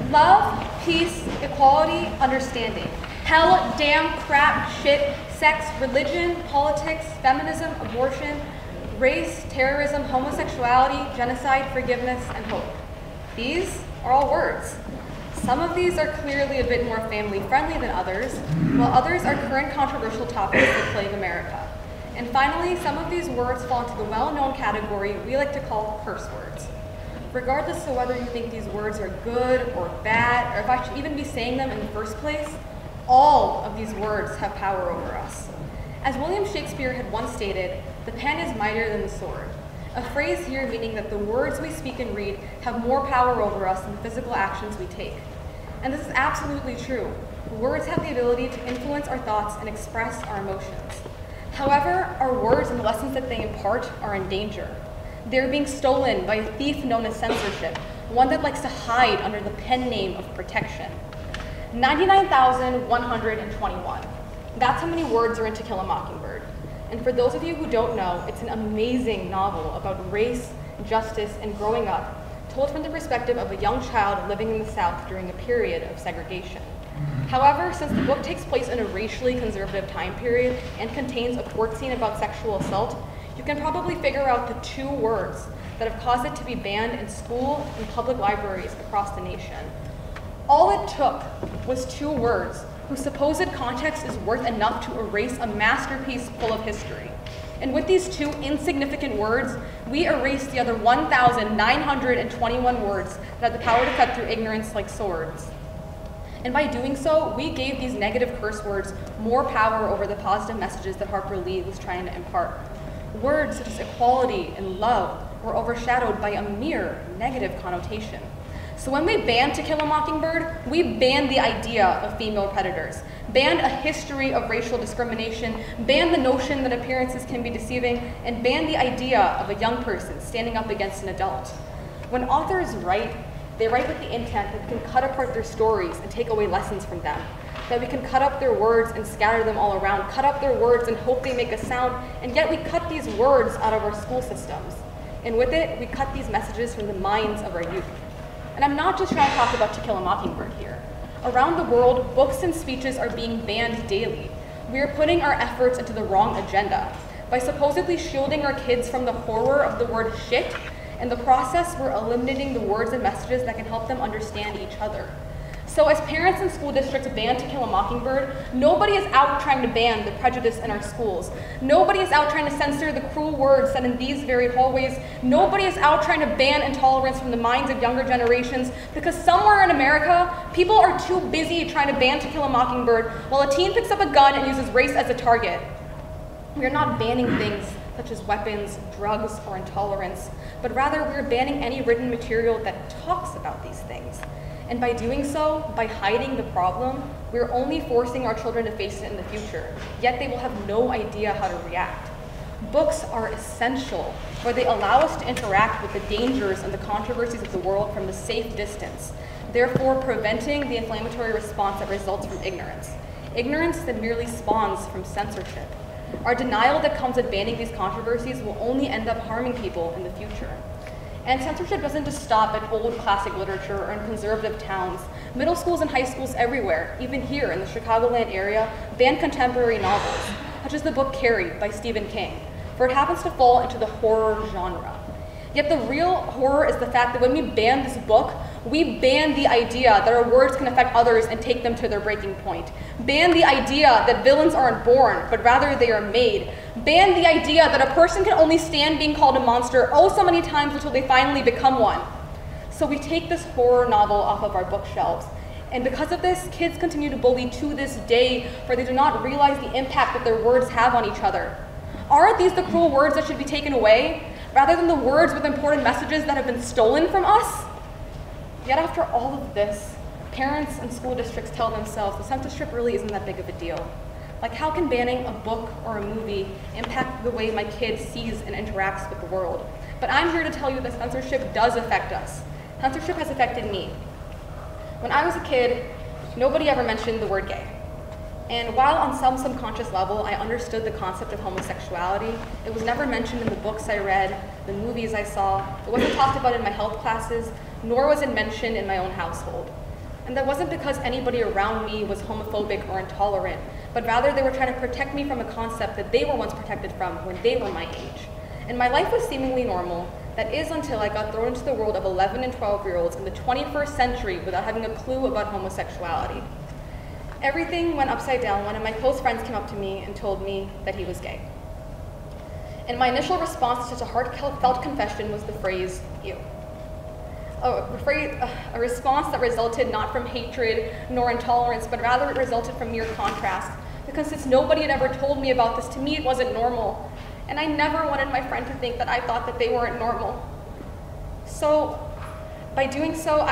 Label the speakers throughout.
Speaker 1: Love, peace, equality, understanding. Hell, damn, crap, shit, sex, religion, politics, feminism, abortion, race, terrorism, homosexuality, genocide, forgiveness, and hope. These are all words. Some of these are clearly a bit more family-friendly than others, while others are current controversial topics that plague America. And finally, some of these words fall into the well-known category we like to call curse words. Regardless of whether you think these words are good or bad, or if I should even be saying them in the first place, all of these words have power over us. As William Shakespeare had once stated, the pen is mightier than the sword. A phrase here meaning that the words we speak and read have more power over us than the physical actions we take. And this is absolutely true. Words have the ability to influence our thoughts and express our emotions. However, our words and the lessons that they impart are in danger. They're being stolen by a thief known as censorship, one that likes to hide under the pen name of protection. 99,121. That's how many words are in To Kill a Mockingbird. And for those of you who don't know, it's an amazing novel about race, justice, and growing up, told from the perspective of a young child living in the South during a period of segregation. However, since the book takes place in a racially conservative time period and contains a court scene about sexual assault, you can probably figure out the two words that have caused it to be banned in school and public libraries across the nation. All it took was two words whose supposed context is worth enough to erase a masterpiece full of history. And with these two insignificant words, we erase the other 1,921 words that have the power to cut through ignorance like swords. And by doing so, we gave these negative curse words more power over the positive messages that Harper Lee was trying to impart. Words such as equality and love were overshadowed by a mere negative connotation. So when we banned To Kill a Mockingbird, we banned the idea of female predators, banned a history of racial discrimination, banned the notion that appearances can be deceiving, and banned the idea of a young person standing up against an adult. When authors write, they write with the intent that we can cut apart their stories and take away lessons from them, that we can cut up their words and scatter them all around, cut up their words and hope they make a sound, and yet we cut these words out of our school systems. And with it, we cut these messages from the minds of our youth. And I'm not just trying to talk about To Kill a Mockingbird here. Around the world, books and speeches are being banned daily. We are putting our efforts into the wrong agenda. By supposedly shielding our kids from the horror of the word shit, in the process, we're eliminating the words and messages that can help them understand each other. So as parents and school districts ban To Kill a Mockingbird, nobody is out trying to ban the prejudice in our schools. Nobody is out trying to censor the cruel words said in these very hallways. Nobody is out trying to ban intolerance from the minds of younger generations, because somewhere in America, people are too busy trying to ban To Kill a Mockingbird while a teen picks up a gun and uses race as a target. We are not banning things such as weapons, drugs, or intolerance, but rather we are banning any written material that talks about these things. And by doing so, by hiding the problem, we're only forcing our children to face it in the future, yet they will have no idea how to react. Books are essential, for they allow us to interact with the dangers and the controversies of the world from a safe distance, therefore preventing the inflammatory response that results from ignorance. Ignorance that merely spawns from censorship. Our denial that comes with banning these controversies will only end up harming people in the future. And censorship doesn't just stop at old classic literature or in conservative towns. Middle schools and high schools everywhere, even here in the Chicagoland area, ban contemporary novels, such as the book Carrie by Stephen King, for it happens to fall into the horror genre. Yet the real horror is the fact that when we ban this book, we ban the idea that our words can affect others and take them to their breaking point. Ban the idea that villains aren't born, but rather they are made. Ban the idea that a person can only stand being called a monster oh so many times until they finally become one. So we take this horror novel off of our bookshelves. And because of this, kids continue to bully to this day, for they do not realize the impact that their words have on each other. Aren't these the cruel words that should be taken away, rather than the words with important messages that have been stolen from us? Yet after all of this, parents and school districts tell themselves the censorship really isn't that big of a deal. Like, how can banning a book or a movie impact the way my kid sees and interacts with the world? But I'm here to tell you that censorship does affect us. Censorship has affected me. When I was a kid, nobody ever mentioned the word gay. And while on some subconscious level I understood the concept of homosexuality, it was never mentioned in the books I read, the movies I saw, it wasn't talked about in my health classes, nor was it mentioned in my own household. And that wasn't because anybody around me was homophobic or intolerant, but rather they were trying to protect me from a concept that they were once protected from when they were my age. And my life was seemingly normal. That is until I got thrown into the world of 11 and 12-year-olds in the 21st century without having a clue about homosexuality. Everything went upside down when one of my close friends came up to me and told me that he was gay. And my initial response to such a heartfelt confession was the phrase, ew. A response that resulted not from hatred nor intolerance, but rather it resulted from mere contrast. Because since nobody had ever told me about this, to me it wasn't normal. And I never wanted my friend to think that I thought that they weren't normal. So by doing so,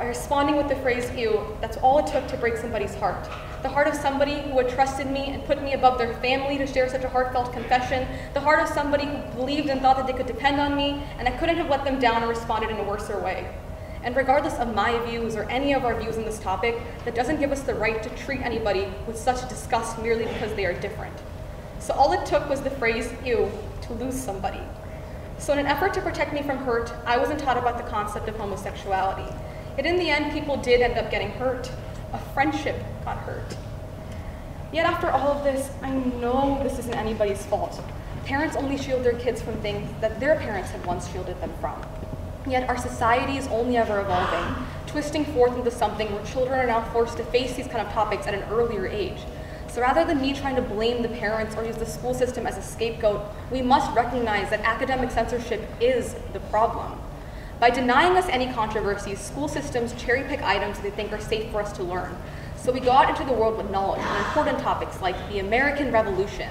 Speaker 1: responding with the phrase ew, that's all it took to break somebody's heart. The heart of somebody who had trusted me and put me above their family to share such a heartfelt confession. The heart of somebody who believed and thought that they could depend on me, and I couldn't have let them down or responded in a worser way. And regardless of my views or any of our views on this topic, that doesn't give us the right to treat anybody with such disgust merely because they are different. So all it took was the phrase ew to lose somebody. So in an effort to protect me from hurt, I wasn't taught about the concept of homosexuality. Yet in the end, people did end up getting hurt. A friendship got hurt. Yet after all of this, I know this isn't anybody's fault. Parents only shield their kids from things that their parents had once shielded them from. Yet our society is only ever evolving, twisting forth into something where children are now forced to face these kind of topics at an earlier age. So rather than me trying to blame the parents or use the school system as a scapegoat, we must recognize that academic censorship is the problem. By denying us any controversies, school systems cherry-pick items they think are safe for us to learn. So we go out into the world with knowledge on important topics like the American Revolution.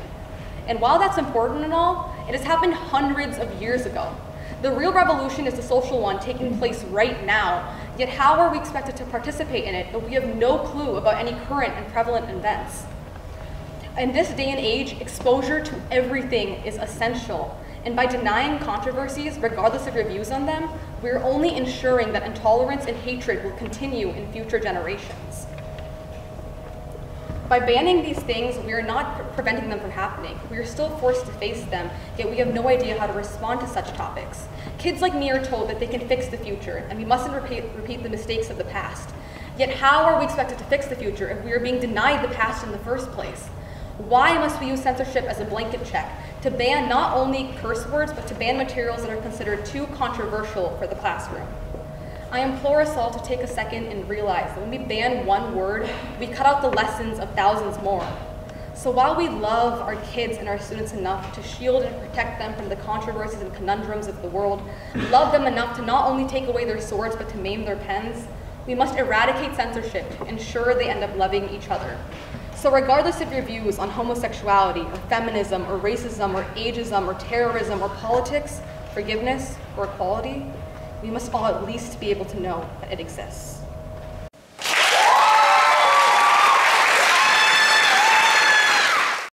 Speaker 1: And while that's important and all, it has happened hundreds of years ago. The real revolution is the social one taking place right now, yet how are we expected to participate in it if we have no clue about any current and prevalent events? In this day and age, exposure to everything is essential. And by denying controversies, regardless of your views on them, we're only ensuring that intolerance and hatred will continue in future generations. By banning these things, we are not preventing them from happening. We are still forced to face them, yet we have no idea how to respond to such topics. Kids like me are told that they can fix the future, and we mustn't repeat the mistakes of the past. Yet how are we expected to fix the future if we are being denied the past in the first place? Why must we use censorship as a blanket check to ban not only curse words, but to ban materials that are considered too controversial for the classroom? I implore us all to take a second and realize that when we ban one word, we cut out the lessons of thousands more. So while we love our kids and our students enough to shield and protect them from the controversies and conundrums of the world, love them enough to not only take away their swords, but to maim their pens, we must eradicate censorship to ensure they end up loving each other. So regardless of your views on homosexuality, or feminism, or racism, or ageism, or terrorism, or politics, forgiveness, or equality, we must all at least be able to know that it exists.